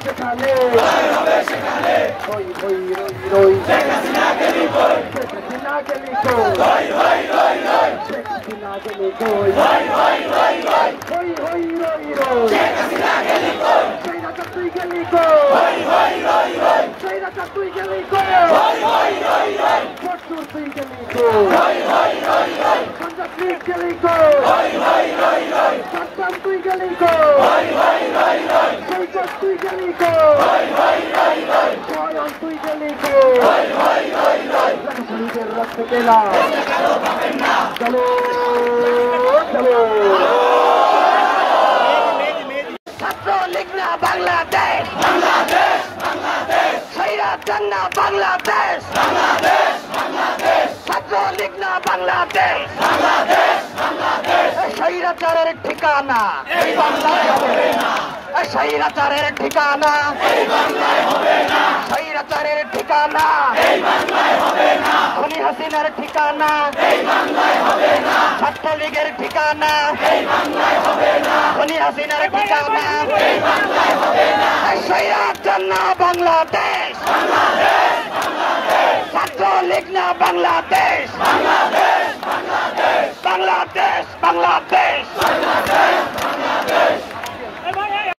সেখানে হই হই রই রই শেখ হাসিনা গেলি কই শেখ হাসিনা গেলি কই হই হই রই রই শেখ হাসিনা গেলি কই হই হই রই রই হই হই রই রই শেখ হাসিনা গেলি কই সেইরাটা তুই গেলি কই হই হই রই রই সেইরাটা তুই গেলি কই হই হই রই রই ফটুর তুই গেলি কই হই হই রই রই সঞ্জয় গেলি কই হই হই রই রই সাদ্দাম তুই গেলি কই হই হই রই রই সৈকত তুই গেলি কই হই হই রই রই স্বয়ং তুই গেলি কই হই হই রই রই শহীদের রক্ত পেলাম চলো চলো ছাত্রলীগ না বাংলাদেশ বাংলাদেশ বাংলাদেশ স্বৈরাচার না বাংলাদেশ বাংলাদেশ বাংলাদেশ ছাত্রলীগ না বাংলাদেশ বাংলাদেশ বাংলাদেশ স্বৈরাচারের ঠিকানা এই বাংলায় হবে না স্বৈরাচারের ঠিকানা এই বাংলায় হবে না স্বৈরাচারের ঠিকানা এই বাংলায় হবে না খুনি হাসিনার ঠিকানা এই বাংলায় হবে না ছাত্রলীগের ঠিকানা এই বাংলায় হবে না খুনি হাসিনার ঠিকানা এই বাংলায় হবে না স্বৈরাচার না বাংলাদেশ বাংলাদেশ বাংলাদেশ ছাত্রলীগ না বাংলাদেশ বাংলাদেশ বাংলাদেশ বাংলাদেশ বাংলাদেশ বাংলাদেশ বাংলাদেশ